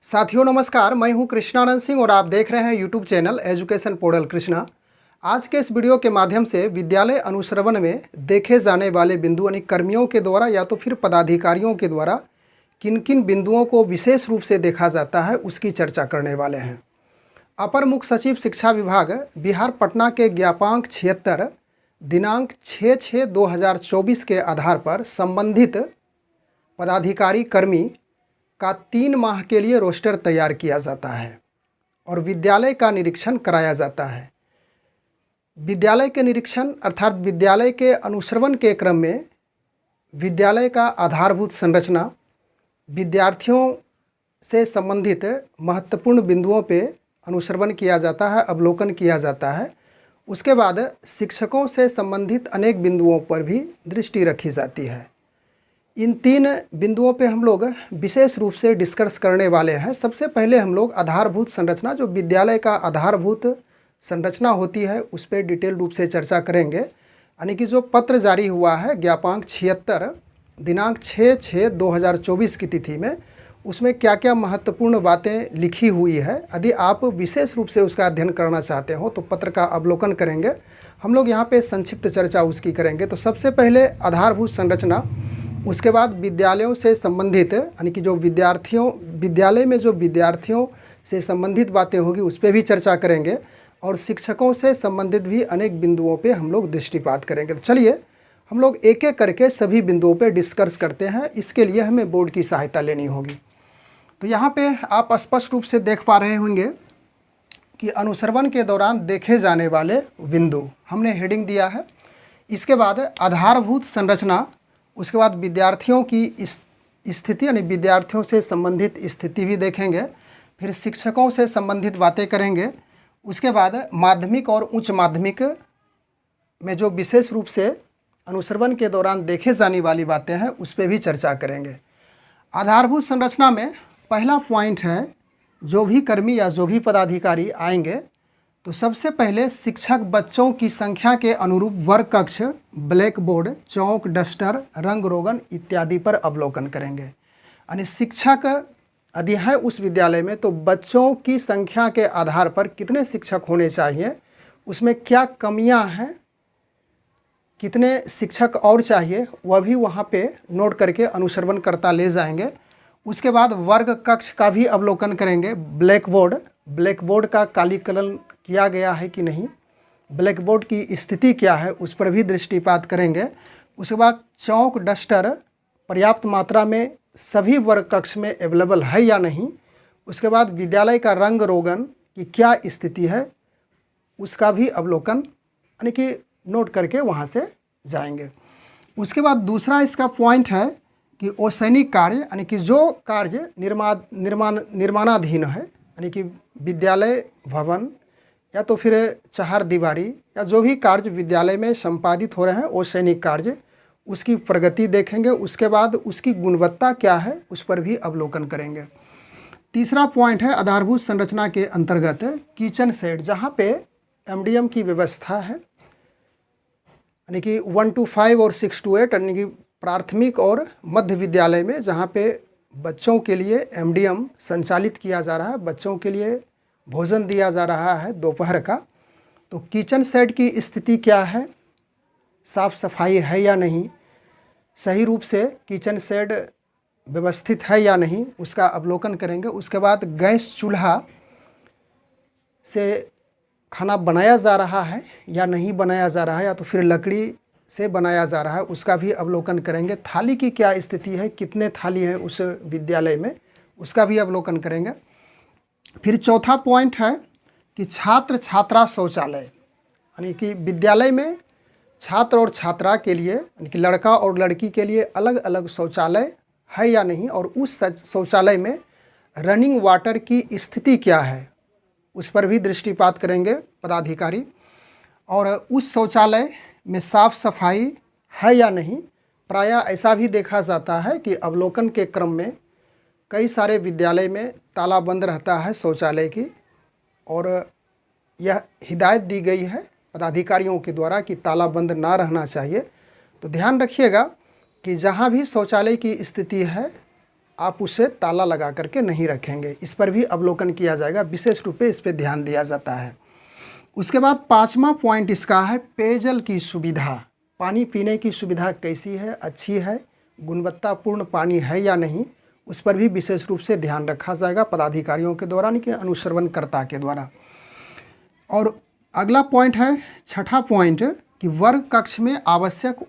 साथियों नमस्कार, मैं हूं कृष्णानंद सिंह और आप देख रहे हैं YouTube channel education portal Krishna. आज के इस वीडियो के माध्यम से विद्यालय अनुश्रवण में देखे जाने वाले बिंदु यानी कर्मियों के द्वारा या तो फिर पदाधिकारियों के द्वारा किन किन बिंदुओं को विशेष रूप से देखा जाता है उसकी चर्चा करने वाले हैं। अपर मुख्य सचिव शिक्षा विभाग बिहार पटना के ज्ञापांक 76 दिनांक 6/6/2024 के आधार पर संबंधित पदाधिकारी कर्मी का 3 माह के लिए रोस्टर तैयार किया जाता है और विद्यालय का निरीक्षण कराया जाता है। विद्यालय के निरीक्षण अर्थात विद्यालय के अनुश्रवण के क्रम में विद्यालय का आधारभूत संरचना, विद्यार्थियों से संबंधित महत्वपूर्ण बिंदुओं पे अनुश्रवण किया जाता है, अवलोकन किया जाता है। उसके बाद शिक्षकों से संबंधित अनेक बिंदुओं पर भी दृष्टि रखी जाती है। इन 3 बिंदुओं पे हम लोग विशेष रूप से डिस्कस करने वाले हैं। सबसे पहले हम लोग आधारभूत संरचना, जो विद्यालय का आधारभूत संरचना होती है, उस पर डिटेल रूप से चर्चा करेंगे। यानी कि जो पत्र जारी हुआ है ज्ञापांक 76 दिनांक 6/6/2024 की तिथि में, उसमें क्या क्या महत्वपूर्ण बातें लिखी हुई है। यदि आप विशेष रूप से उसका अध्ययन करना चाहते हो तो पत्र का अवलोकन करेंगे। हम लोग यहाँ पे संक्षिप्त चर्चा उसकी करेंगे। तो सबसे पहले आधारभूत संरचना, उसके बाद विद्यालयों से संबंधित यानी कि जो विद्यालय में जो विद्यार्थियों से संबंधित बातें होगी उस पर भी चर्चा करेंगे और शिक्षकों से संबंधित भी अनेक बिंदुओं पे हम लोग दृष्टिपात करेंगे। तो चलिए हम लोग एक एक करके सभी बिंदुओं पे डिस्कस करते हैं। इसके लिए हमें बोर्ड की सहायता लेनी होगी। तो यहाँ पे आप स्पष्ट रूप से देख पा रहे होंगे कि अनुश्रवण के दौरान देखे जाने वाले बिंदु हमने हेडिंग दिया है। इसके बाद आधारभूत संरचना, उसके बाद विद्यार्थियों की स्थिति यानी विद्यार्थियों से संबंधित स्थिति भी देखेंगे, फिर शिक्षकों से संबंधित बातें करेंगे। उसके बाद माध्यमिक और उच्च माध्यमिक में जो विशेष रूप से अनुश्रवण के दौरान देखे जाने वाली बातें हैं उस पर भी चर्चा करेंगे। आधारभूत संरचना में पहला पॉइंट है, जो भी कर्मी या जो भी पदाधिकारी आएंगे तो सबसे पहले शिक्षक बच्चों की संख्या के अनुरूप वर्ग कक्ष, ब्लैक बोर्ड, चौक, डस्टर, रंग रोगन इत्यादि पर अवलोकन करेंगे। यानी शिक्षक यदि है उस विद्यालय में तो बच्चों की संख्या के आधार पर कितने शिक्षक होने चाहिए, उसमें क्या कमियां हैं, कितने शिक्षक और चाहिए, वह भी वहाँ पे नोट करके अनुश्रवण करता ले जाएंगे। उसके बाद वर्ग कक्ष का भी अवलोकन करेंगे। ब्लैक बोर्ड का कालीकरण किया गया है कि नहीं, ब्लैक बोर्ड की स्थिति क्या है, उस पर भी दृष्टिपात करेंगे। उसके बाद चौक, डस्टर पर्याप्त मात्रा में सभी वर्ग कक्ष में अवेलेबल है या नहीं। उसके बाद विद्यालय का रंग रोगन की क्या स्थिति है, उसका भी अवलोकन यानी कि नोट करके वहाँ से जाएंगे। उसके बाद दूसरा इसका पॉइंट है कि ओसैनिक कार्य यानी कि जो कार्य निर्माणाधीन है, यानी कि विद्यालय भवन या तो फिर चार दीवारी या जो भी कार्य विद्यालय में संपादित हो रहे हैं ओसैनिक कार्य, उसकी प्रगति देखेंगे। उसके बाद उसकी गुणवत्ता क्या है उस पर भी अवलोकन करेंगे। तीसरा पॉइंट है आधारभूत संरचना के अंतर्गत किचन सेट, जहाँ पे एमडीएम की व्यवस्था है, यानी कि 1 to 5 और 6 to 8 यानी कि प्राथमिक और मध्य विद्यालय में जहाँ पे बच्चों के लिए एमडीएम संचालित किया जा रहा है, बच्चों के लिए भोजन दिया जा रहा है दोपहर का। तो किचन सेट की स्थिति क्या है, साफ़ सफाई है या नहीं, सही रूप से किचन सेट व्यवस्थित है या नहीं, उसका अवलोकन करेंगे। उसके बाद गैस चूल्हा से खाना बनाया जा रहा है या नहीं बनाया जा रहा है, या तो फिर लकड़ी से बनाया जा रहा है, उसका भी अवलोकन करेंगे। थाली की क्या स्थिति है, कितने थाली हैं उस विद्यालय में, उसका भी अवलोकन करेंगे। फिर चौथा पॉइंट है कि छात्र छात्रा शौचालय, यानी कि विद्यालय में छात्र और छात्रा के लिए यानी कि लड़का और लड़की के लिए अलग अलग शौचालय है या नहीं, और उस शौचालय में रनिंग वाटर की स्थिति क्या है उस पर भी दृष्टिपात करेंगे पदाधिकारी। और उस शौचालय में साफ़ सफाई है या नहीं। प्रायः ऐसा भी देखा जाता है कि अवलोकन के क्रम में कई सारे विद्यालय में ताला बंद रहता है शौचालय की, और यह हिदायत दी गई है पदाधिकारियों के द्वारा कि ताला बंद ना रहना चाहिए। तो ध्यान रखिएगा कि जहाँ भी शौचालय की स्थिति है आप उसे ताला लगा करके नहीं रखेंगे। इस पर भी अवलोकन किया जाएगा, विशेष रूप से इस पर ध्यान दिया जाता है। उसके बाद 5वां पॉइंट इसका है पेयजल की सुविधा। पानी पीने की सुविधा कैसी है, अच्छी है, गुणवत्तापूर्ण पानी है या नहीं, उस पर भी विशेष रूप से ध्यान रखा जाएगा पदाधिकारियों के द्वारा, यानी कि अनुश्रवणकर्ता के द्वारा। और अगला पॉइंट है 6ठा पॉइंट कि वर्ग कक्ष में आवश्यक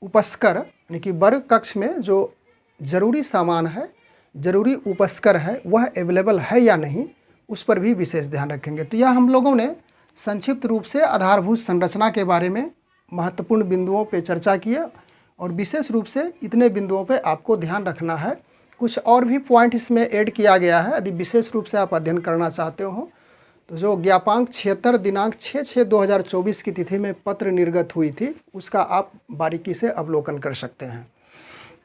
उपस्कर, यानी कि वर्ग कक्ष में जो जरूरी सामान है, जरूरी उपस्कर है, वह अवेलेबल है या नहीं, उस पर भी विशेष ध्यान रखेंगे। तो यह हम लोगों ने संक्षिप्त रूप से आधारभूत संरचना के बारे में महत्वपूर्ण बिंदुओं पे चर्चा की है, और विशेष रूप से इतने बिंदुओं पे आपको ध्यान रखना है। कुछ और भी पॉइंट इसमें ऐड किया गया है, यदि विशेष रूप से आप अध्ययन करना चाहते हो तो जो ज्ञापांक 76 दिनांक 6/6/2024 की तिथि में पत्र निर्गत हुई थी, उसका आप बारीकी से अवलोकन कर सकते हैं।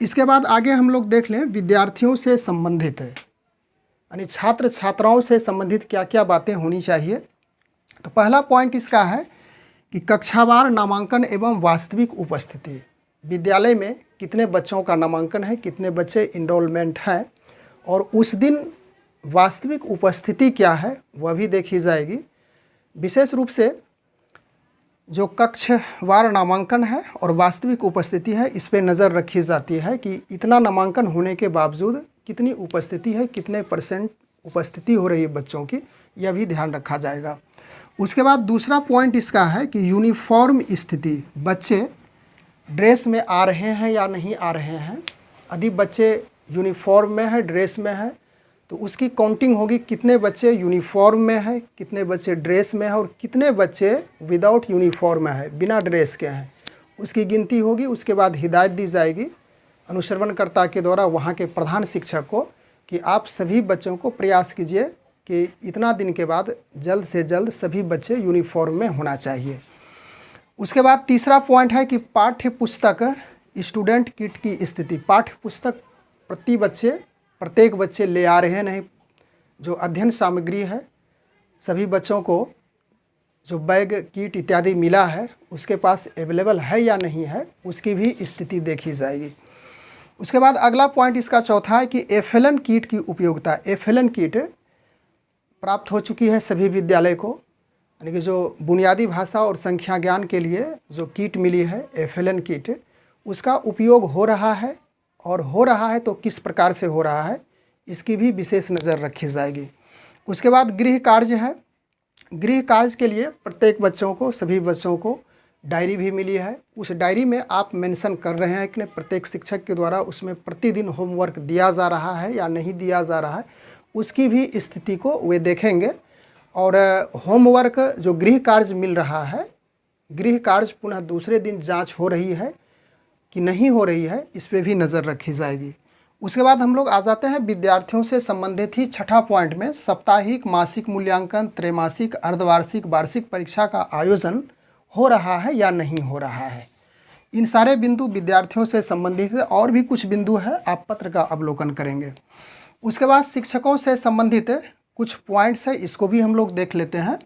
इसके बाद आगे हम लोग देख लें विद्यार्थियों से संबंधित, यानी छात्र छात्राओं से संबंधित क्या क्या बातें होनी चाहिए। तो पहला पॉइंट इसका है कि कक्षावार नामांकन एवं वास्तविक उपस्थिति। विद्यालय में कितने बच्चों का नामांकन है, कितने बच्चे इनरोलमेंट हैं, और उस दिन वास्तविक उपस्थिति क्या है वह भी देखी जाएगी। विशेष रूप से जो कक्षवार नामांकन है और वास्तविक उपस्थिति है, इस पे नज़र रखी जाती है कि इतना नामांकन होने के बावजूद कितनी उपस्थिति है, कितने % उपस्थिति हो रही है बच्चों की, यह भी ध्यान रखा जाएगा। उसके बाद दूसरा पॉइंट इसका है कि यूनिफॉर्म स्थिति, बच्चे ड्रेस में आ रहे हैं या नहीं आ रहे हैं। यदि बच्चे यूनिफॉर्म में है, ड्रेस में है, तो उसकी काउंटिंग होगी, कितने बच्चे यूनिफॉर्म में हैं, कितने बच्चे ड्रेस में हैं, और कितने बच्चे विदाउट यूनिफॉर्म में हैं, बिना ड्रेस के हैं, उसकी गिनती होगी। उसके बाद हिदायत दी जाएगी अनुश्रवणकर्ता के द्वारा वहाँ के प्रधान शिक्षक को कि आप सभी बच्चों को प्रयास कीजिए कि इतना दिन के बाद जल्द से जल्द सभी बच्चे यूनिफॉर्म में होना चाहिए। उसके बाद तीसरा पॉइंट है कि पाठ्य पुस्तक स्टूडेंट किट की स्थिति। पाठ्य पुस्तक प्रत्येक बच्चे ले आ रहे हैं नहीं, जो अध्ययन सामग्री है सभी बच्चों को जो बैग किट इत्यादि मिला है उसके पास अवेलेबल है या नहीं है, उसकी भी स्थिति देखी जाएगी। उसके बाद अगला पॉइंट इसका चौथा है कि FLN किट की उपयोगिता। FLN किट प्राप्त हो चुकी है सभी विद्यालय को, यानी कि जो बुनियादी भाषा और संख्या ज्ञान के लिए जो किट मिली है FLN किट, उसका उपयोग हो रहा है, और हो रहा है तो किस प्रकार से हो रहा है, इसकी भी विशेष नज़र रखी जाएगी। उसके बाद गृह कार्य है। गृह कार्य के लिए प्रत्येक बच्चों को, सभी बच्चों को डायरी भी मिली है। उस डायरी में आप मेंशन कर रहे हैं कि प्रत्येक शिक्षक के द्वारा उसमें प्रतिदिन होमवर्क दिया जा रहा है या नहीं दिया जा रहा है, उसकी भी स्थिति को वे देखेंगे। और होमवर्क जो गृह कार्य मिल रहा है, गृह कार्य पुनः दूसरे दिन जांच हो रही है कि नहीं हो रही है, इस पे भी नज़र रखी जाएगी। उसके बाद हम लोग आ जाते हैं विद्यार्थियों से संबंधित ही 6ठा पॉइंट में साप्ताहिक, मासिक मूल्यांकन, त्रैमासिक, अर्धवार्षिक, वार्षिक परीक्षा का आयोजन हो रहा है या नहीं हो रहा है। इन सारे बिंदु विद्यार्थियों से संबंधित है, और भी कुछ बिंदु है, आप पत्र का अवलोकन करेंगे। उसके बाद शिक्षकों से संबंधित कुछ पॉइंट्स है, इसको भी हम लोग देख लेते हैं।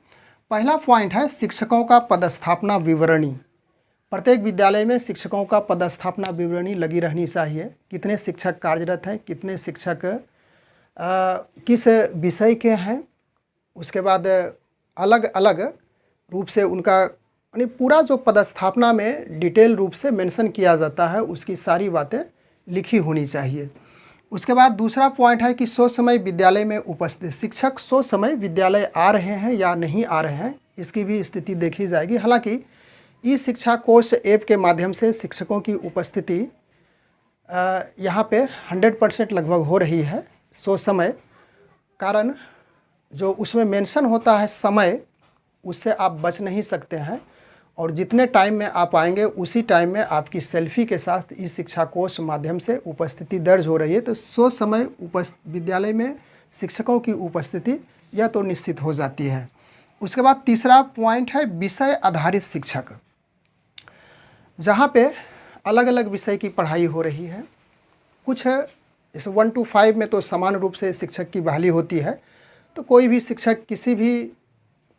पहला पॉइंट है शिक्षकों का पदस्थापना विवरणी। प्रत्येक विद्यालय में शिक्षकों का पदस्थापना विवरणी लगी रहनी चाहिए। कितने शिक्षक कार्यरत हैं, कितने शिक्षक किस विषय के हैं, उसके बाद अलग अलग रूप से उनका, यानी पूरा जो पदस्थापना में डिटेल रूप से मेंशन किया जाता है, उसकी सारी बातें लिखी होनी चाहिए। उसके बाद दूसरा पॉइंट है कि सो समय विद्यालय में उपस्थित शिक्षक सो समय विद्यालय आ रहे हैं या नहीं आ रहे हैं, इसकी भी स्थिति देखी जाएगी। हालांकि ई शिक्षा कोष ऐप के माध्यम से शिक्षकों की उपस्थिति यहाँ पे 100% लगभग हो रही है सो समय, कारण जो उसमें मेंशन होता है समय, उससे आप बच नहीं सकते हैं, और जितने टाइम में आप आएंगे उसी टाइम में आपकी सेल्फी के साथ ई शिक्षा कोष माध्यम से उपस्थिति दर्ज हो रही है। तो सो समय विद्यालय में शिक्षकों की उपस्थिति यह तो निश्चित हो जाती है। उसके बाद तीसरा पॉइंट है विषय आधारित शिक्षक, जहाँ पे अलग अलग विषय की पढ़ाई हो रही है। कुछ जैसे 1 to 5 में तो समान रूप से शिक्षक की बहाली होती है, तो कोई भी शिक्षक किसी भी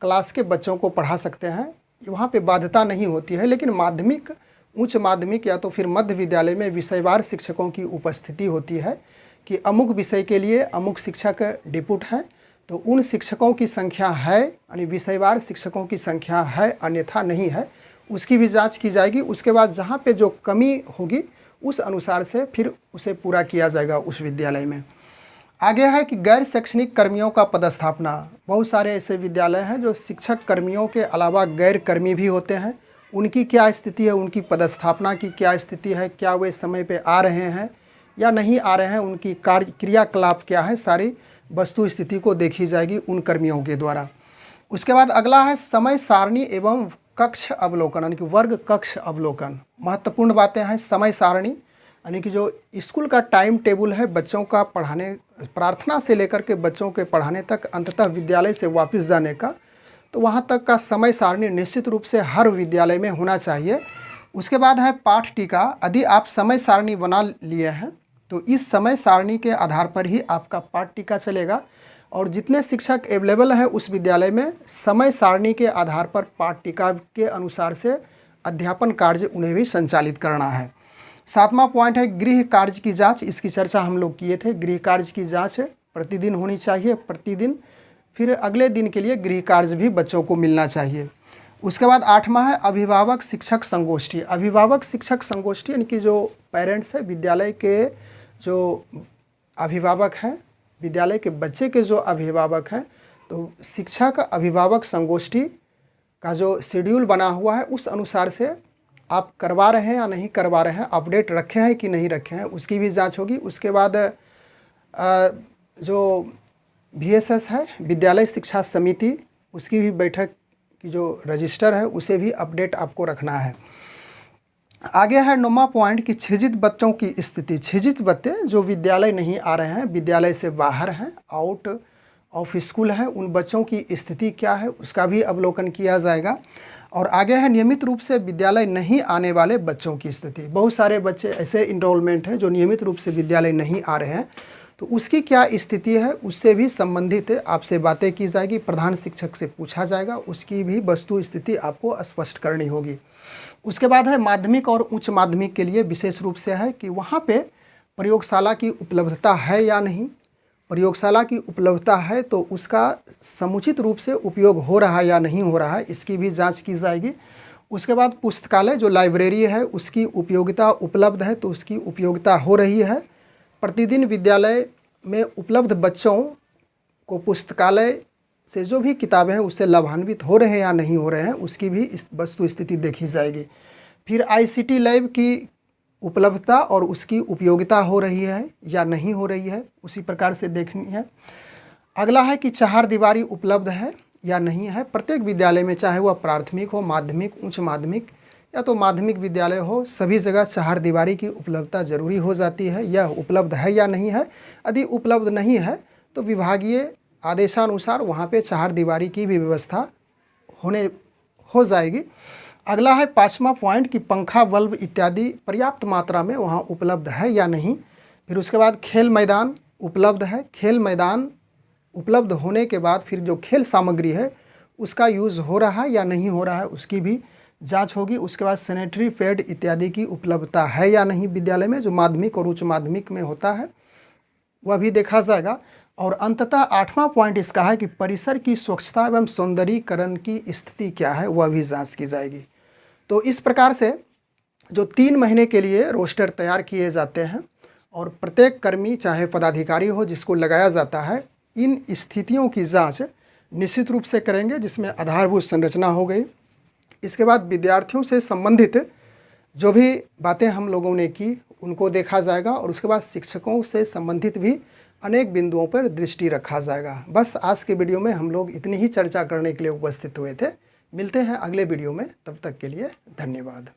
क्लास के बच्चों को पढ़ा सकते हैं, वहाँ पे बाध्यता नहीं होती है। लेकिन माध्यमिक उच्च माध्यमिक या तो फिर मध्य विद्यालय में विषयवार शिक्षकों की उपस्थिति होती है कि अमुक विषय के लिए अमुक शिक्षक डिपुट है, तो उन शिक्षकों की संख्या है यानी विषयवार शिक्षकों की संख्या है, अन्यथा नहीं है, उसकी भी जांच की जाएगी। उसके बाद जहाँ पे जो कमी होगी उस अनुसार से फिर उसे पूरा किया जाएगा उस विद्यालय में। आगे है कि गैर शैक्षणिक कर्मियों का पदस्थापना। बहुत सारे ऐसे विद्यालय हैं जो शिक्षक कर्मियों के अलावा गैर कर्मी भी होते हैं, उनकी क्या स्थिति है, उनकी पदस्थापना की क्या स्थिति है, क्या वे समय पे आ रहे हैं या नहीं आ रहे हैं, उनकी कार्य क्रियाकलाप क्या है, सारी वस्तु स्थिति को देखी जाएगी उन कर्मियों के द्वारा। उसके बाद अगला है समय सारणी एवं कक्ष अवलोकन यानी कि वर्ग कक्ष अवलोकन। महत्वपूर्ण बातें हैं समय सारणी यानी कि जो स्कूल का टाइम टेबल है बच्चों का पढ़ाने, प्रार्थना से लेकर के बच्चों के पढ़ाने तक, अंततः विद्यालय से वापस जाने का, तो वहाँ तक का समय सारणी निश्चित रूप से हर विद्यालय में होना चाहिए। उसके बाद है पाठ टीका। यदि आप समय सारणी बना लिए हैं तो इस समय सारणी के आधार पर ही आपका पाठ टीका चलेगा और जितने शिक्षक अवेलेबल हैं उस विद्यालय में समय सारणी के आधार पर पाठ टीका के अनुसार से अध्यापन कार्य उन्हें भी संचालित करना है। 7वां पॉइंट है गृह कार्य की जांच। इसकी चर्चा हम लोग किए थे। गृह कार्य की जांच प्रतिदिन होनी चाहिए, प्रतिदिन, फिर अगले दिन के लिए गृह कार्य भी बच्चों को मिलना चाहिए। उसके बाद 8वां है अभिभावक शिक्षक संगोष्ठी। अभिभावक शिक्षक संगोष्ठी यानी कि जो पेरेंट्स है, विद्यालय के जो अभिभावक हैं, विद्यालय के बच्चे के जो अभिभावक हैं, तो शिक्षक अभिभावक संगोष्ठी का जो शेड्यूल बना हुआ है उस अनुसार से आप करवा रहे हैं या नहीं करवा रहे हैं, अपडेट रखे हैं कि नहीं रखे हैं, उसकी भी जांच होगी। उसके बाद जो VSS है, विद्यालय शिक्षा समिति, उसकी भी बैठक की जो रजिस्टर है उसे भी अपडेट आपको रखना है। आगे है 9वां पॉइंट कि छिजित बच्चों की स्थिति। छिजित बच्चे जो विद्यालय नहीं आ रहे हैं, विद्यालय से बाहर हैं, आउट ऑफ स्कूल हैं, उन बच्चों की स्थिति क्या है उसका भी अवलोकन किया जाएगा। और आगे है नियमित रूप से विद्यालय नहीं आने वाले बच्चों की स्थिति। बहुत सारे बच्चे ऐसे इनरोलमेंट हैं जो नियमित रूप से विद्यालय नहीं आ रहे हैं, तो उसकी क्या स्थिति है उससे भी संबंधित आपसे बातें की जाएगी, प्रधान शिक्षक से पूछा जाएगा, उसकी भी वस्तु स्थिति आपको स्पष्ट करनी होगी। उसके बाद है माध्यमिक और उच्च माध्यमिक के लिए विशेष रूप से है कि वहाँ पे प्रयोगशाला की उपलब्धता है या नहीं। प्रयोगशाला की उपलब्धता है तो उसका समुचित रूप से उपयोग हो रहा है या नहीं हो रहा है, इसकी भी जांच की जाएगी। उसके बाद पुस्तकालय जो लाइब्रेरी है उसकी उपयोगिता उपलब्ध है तो उसकी उपयोगिता हो रही है। प्रतिदिन विद्यालय में उपलब्ध बच्चों को पुस्तकालय से जो भी किताबें हैं उससे लाभान्वित हो रहे हैं या नहीं हो रहे हैं, उसकी भी इस वस्तु स्थिति देखी जाएगी। फिर ICT लैब की उपलब्धता और उसकी उपयोगिता हो रही है या नहीं हो रही है, उसी प्रकार से देखनी है। अगला है कि चहारदीवारी उपलब्ध है या नहीं है। प्रत्येक विद्यालय में, चाहे वह प्राथमिक हो, माध्यमिक, उच्च माध्यमिक या तो माध्यमिक विद्यालय हो, सभी जगह चहारदीवारी की उपलब्धता जरूरी हो जाती है। यह उपलब्ध है या नहीं है। यदि उपलब्ध नहीं है तो विभागीय आदेशानुसार वहाँ पे चहारदीवारी की भी व्यवस्था हो जाएगी। अगला है 5वां पॉइंट कि पंखा, बल्ब इत्यादि पर्याप्त मात्रा में वहाँ उपलब्ध है या नहीं। फिर उसके बाद खेल मैदान उपलब्ध है। खेल मैदान उपलब्ध होने के बाद फिर जो खेल सामग्री है उसका यूज़ हो रहा है या नहीं हो रहा है, उसकी भी जांच होगी। उसके बाद सैनिटरी पैड इत्यादि की उपलब्धता है या नहीं विद्यालय में, जो माध्यमिक और उच्च माध्यमिक में होता है, वह भी देखा जाएगा। और अंततः 8वां पॉइंट इसका है कि परिसर की स्वच्छता एवं सौंदर्यीकरण की स्थिति क्या है, वह भी जांच की जाएगी। तो इस प्रकार से जो 3 महीने के लिए रोस्टर तैयार किए जाते हैं और प्रत्येक कर्मी चाहे पदाधिकारी हो जिसको लगाया जाता है, इन स्थितियों की जांच निश्चित रूप से करेंगे, जिसमें आधारभूत संरचना हो गई। इसके बाद विद्यार्थियों से संबंधित जो भी बातें हम लोगों ने की उनको देखा जाएगा और उसके बाद शिक्षकों से संबंधित भी अनेक बिंदुओं पर दृष्टि रखा जाएगा। बस आज के वीडियो में हम लोग इतनी ही चर्चा करने के लिए उपस्थित हुए थे। मिलते हैं अगले वीडियो में, तब तक के लिए धन्यवाद।